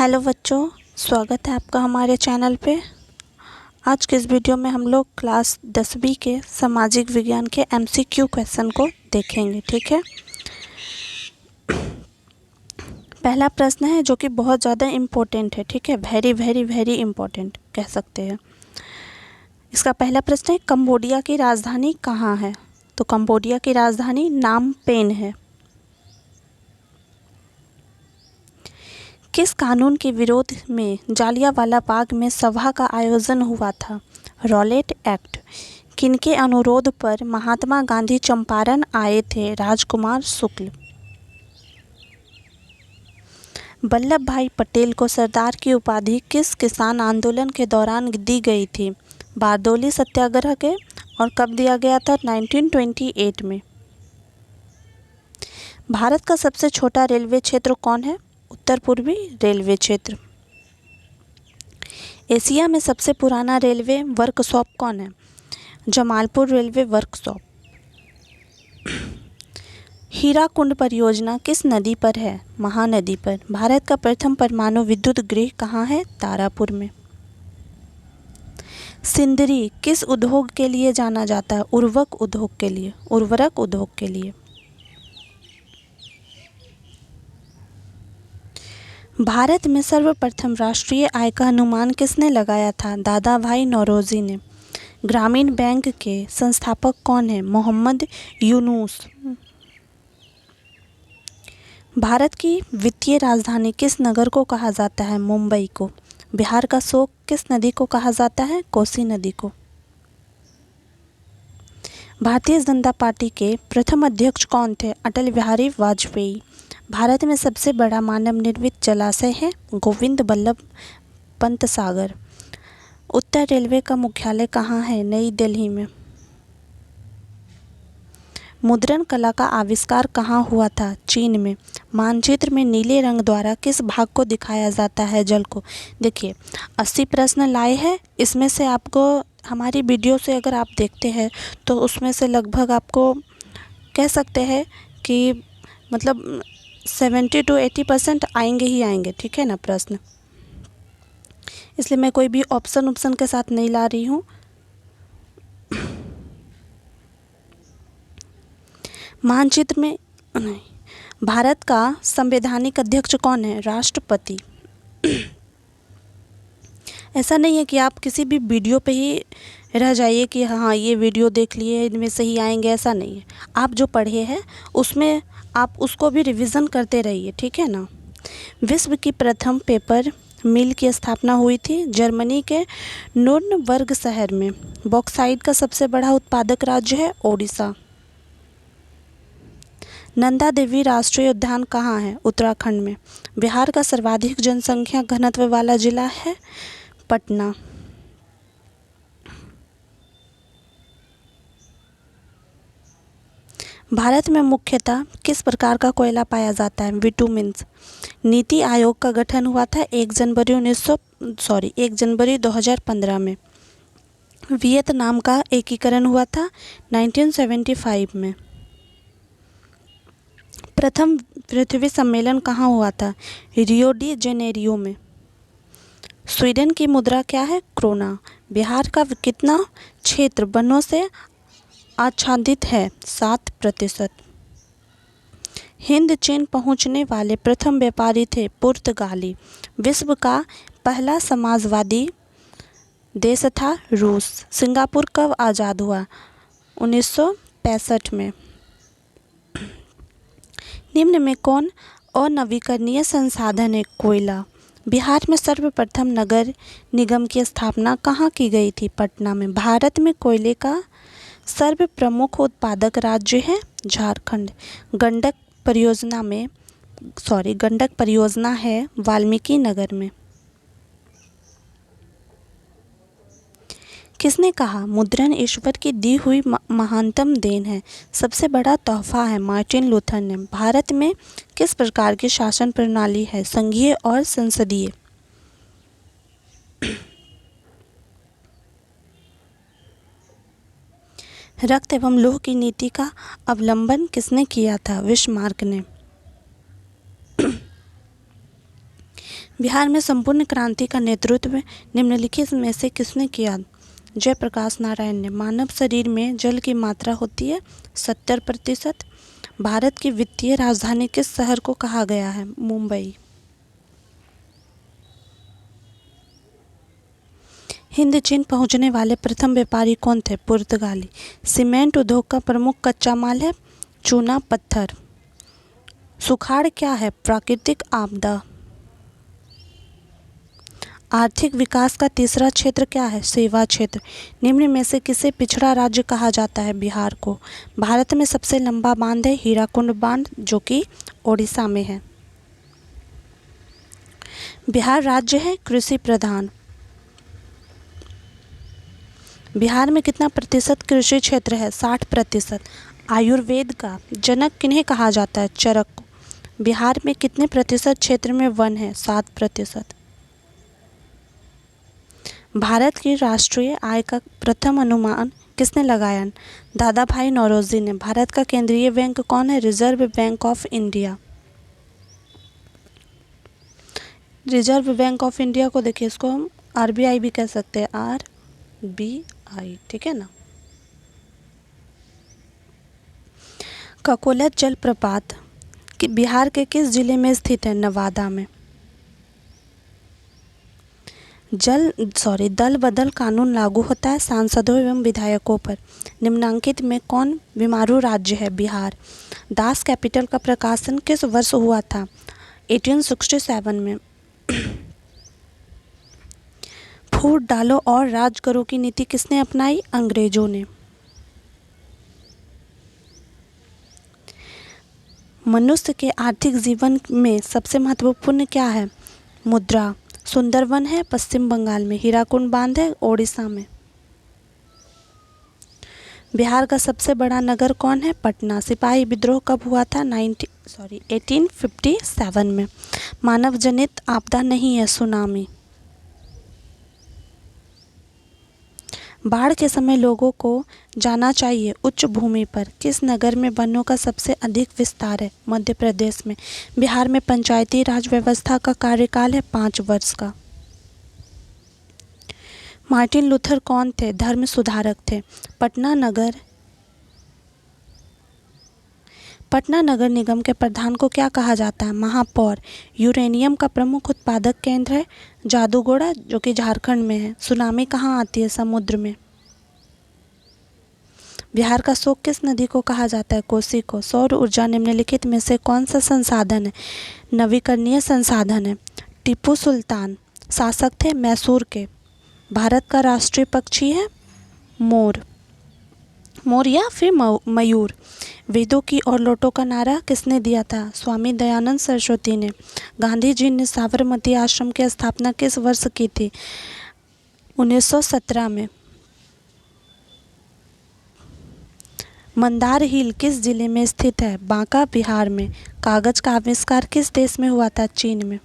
Hello बच्चों, स्वागत है आपका हमारे चैनल पे। आज के इस वीडियो में हम लोग क्लास 10वीं के सामाजिक विज्ञान के एमसीक्यू क्वेश्चन को देखेंगे। ठीक है, पहला प्रश्न है जो कि बहुत ज़्यादा इम्पोर्टेंट है। ठीक है, वेरी वेरी वेरी इम्पोर्टेंट कह सकते हैं। इसका पहला प्रश्न है, कंबोडिया की राजधानी कहाँ है? तो कंबोडिया की राजधानी नाम पेन है। किस कानून के विरोध में जालियांवाला बाग में सभा का आयोजन हुआ था? Rowlatt act. किनके अनुरोध पर महात्मा गांधी चंपारण आए थे? राजकुमार शुक्ल। वल्लभ भाई पटेल को सरदार की उपाधि किस किसान आंदोलन के दौरान दी गई थी? बारदौली सत्याग्रह के। और कब दिया गया था? 1928 में। भारत का सबसे छोटा रेलवे क्षेत्र कौन है? उत्तर पूर्वी रेलवे क्षेत्र। एशिया में सबसे पुराना रेलवे वर्कशॉप कौन है? Jamalpur railway workshop. हीराकुंड परियोजना किस नदी पर है? महानदी पर। भारत का प्रथम परमाणु विद्युत गृह कहाँ है? तारापुर में। सिंदरी किस उद्योग के लिए जाना जाता है? उर्वरक उद्योग के लिए। उर्वरक उद्योग के लिए। भारत में सर्वप्रथम राष्ट्रीय आय का अनुमान किसने लगाया था? दादा भाई नौरोजी ने। ग्रामीण बैंक के संस्थापक कौन हैं? मोहम्मद यूनुस। भारत की वित्तीय राजधानी किस नगर को कहा जाता है? मुंबई को। बिहार का शोक किस नदी को कहा जाता है? कोसी नदी को। भारतीय जनता पार्टी के प्रथम अध्यक्ष कौन थे? अटल बिहारी वाजपेयी। भारत में सबसे बड़ा मानव निर्मित जलाशय है गोविंद बल्लभ पंत सागर। उत्तर रेलवे का मुख्यालय कहाँ है? नई दिल्ली में। मुद्रण कला का आविष्कार कहाँ हुआ था? चीन में। मानचित्र में नीले रंग द्वारा किस भाग को दिखाया जाता है? जल को। देखिए 80 प्रश्न लाए हैं। इसमें से आपको हमारी वीडियो से अगर आप देखते हैं तो उसमें से लगभग आपको कह सकते हैं कि मतलब 70 to 80% आएंगे ही आएंगे। ठीक है ना प्रश्न, इसलिए मैं कोई भी ऑप्शन के साथ नहीं ला रही हूँ। मानचित्र में नहीं। भारत का संवैधानिक अध्यक्ष कौन है? राष्ट्रपति। ऐसा नहीं है कि आप किसी भी वीडियो पे ही रह जाइए कि हाँ ये वीडियो देख लिए इनमें से ही आएंगे, ऐसा नहीं है। आप जो पढ़े हैं उसमें आप उसको भी रिवीजन करते रहिए। ठीक है ना। विश्व की प्रथम पेपर मिल की स्थापना हुई थी जर्मनी के नुर्नबर्ग शहर में। बॉक्साइट का सबसे बड़ा उत्पादक राज्य है ओडिशा। नंदा देवी राष्ट्रीय उद्यान कहाँ है? उत्तराखंड में। बिहार का सर्वाधिक जनसंख्या घनत्व वाला जिला है पटना। भारत में मुख्यतः किस प्रकार का कोयला पाया जाता है? विटामिन्स। नीति आयोग का गठन हुआ था 1 जनवरी 2015 में। वियतनाम का एकीकरण हुआ था 1975 में। प्रथम पृथ्वी सम्मेलन कहाँ हुआ था? रियो डी जेनेरियो में। स्वीडन की मुद्रा क्या है? क्रोना। बिहार का कितना क्षेत्र वनों से आच्छादित है? 7%। हिंद चीन पहुंचने वाले प्रथम व्यापारी थे पुर्तगाली। विश्व का पहला समाजवादी देश था रूस। सिंगापुर कब आज़ाद हुआ? 1965 में। निम्न में कौन अनवीकरणीय संसाधन है? कोयला। बिहार में सर्वप्रथम नगर निगम की स्थापना कहाँ की गई थी? पटना में। भारत में कोयले का सर्व प्रमुख उत्पादक राज्य है झारखंड। गंडक परियोजना है वाल्मीकि नगर में। किसने कहा मुद्रण ईश्वर की दी हुई महानतम देन है? सबसे बड़ा तोहफा है मार्टिन लूथर ने। भारत में किस प्रकार की शासन प्रणाली है? संघीय और संसदीय। रक्त एवं लोह की नीति का अवलंबन किसने किया था? बिस्मार्क ने। बिहार में संपूर्ण क्रांति का नेतृत्व निम्नलिखित में से किसने किया? जयप्रकाश नारायण ने। मानव शरीर में जल की मात्रा होती है 70%। भारत की वित्तीय राजधानी किस शहर को कहा गया है? मुंबई। हिंद चीन पहुंचने वाले प्रथम व्यापारी कौन थे? पुर्तगाली। सीमेंट उद्योग का प्रमुख कच्चा माल है चूना पत्थर। सुखाड़ क्या है? प्राकृतिक आपदा। आर्थिक विकास का तीसरा क्षेत्र क्या है? सेवा क्षेत्र। निम्न में से किसे पिछड़ा राज्य कहा जाता है? बिहार को। भारत में सबसे लंबा बांध है हीराकुंड बांध, जो कि ओडिशा में है। बिहार राज्य है कृषि प्रधान। बिहार में कितना प्रतिशत कृषि क्षेत्र है? 60%। आयुर्वेद का जनक किन्हें कहा जाता है? चरक को। बिहार में कितने प्रतिशत क्षेत्र में वन है? 7%। भारत की राष्ट्रीय आय का प्रथम अनुमान किसने लगाया? दादा भाई नौरोजी ने। भारत का केंद्रीय बैंक कौन है? Reserve bank of India. Reserve bank of India को देखिए, इसको हम आरबीआई भी कह सकते हैं, आरबीआई, ठीक है ना। ककोलत जलप्रपात कि बिहार के किस जिले में स्थित है? नवादा में। दल बदल कानून लागू होता है सांसदों एवं विधायकों पर। निम्नांकित में कौन बीमारू राज्य है? बिहार। दास कैपिटल का प्रकाशन किस वर्ष हुआ था? 1867 में। फूट डालो और राज करो की नीति किसने अपनाई? अंग्रेजों ने। मनुष्य के आर्थिक जीवन में सबसे महत्वपूर्ण क्या है? मुद्रा। सुंदरवन है पश्चिम बंगाल में। हीराकुंड बांध है ओडिशा में। बिहार का सबसे बड़ा नगर कौन है? पटना। सिपाही विद्रोह कब हुआ था? 1857 में। मानव जनित आपदा नहीं है सुनामी। बाढ़ के समय लोगों को जाना चाहिए उच्च भूमि पर। किस नगर में वनों का सबसे अधिक विस्तार है? मध्य प्रदेश में। बिहार में पंचायती राज व्यवस्था का कार्यकाल है 5 वर्ष का। मार्टिन लूथर कौन थे? धर्म सुधारक थे। पटना नगर निगम के प्रधान को क्या कहा जाता है? महापौर। यूरेनियम का प्रमुख उत्पादक केंद्र है जादूगोड़ा, जो कि झारखंड में है। सुनामी कहाँ आती है? समुद्र में। बिहार का शोक किस नदी को कहा जाता है? कोसी को। सौर ऊर्जा निम्नलिखित में से कौन सा संसाधन है? नवीकरणीय संसाधन है। टीपू सुल्तान शासक थे मैसूर के। भारत का राष्ट्रीय पक्षी है मोर या फिर मयूर। वेदों की और लौटों का नारा किसने दिया था? स्वामी दयानंद सरस्वती ने। गांधी जी ने साबरमती आश्रम की स्थापना किस वर्ष की थी? 1917 में। मंदार हिल किस जिले में स्थित है? बांका बिहार में। कागज का आविष्कार किस देश में हुआ था? चीन में।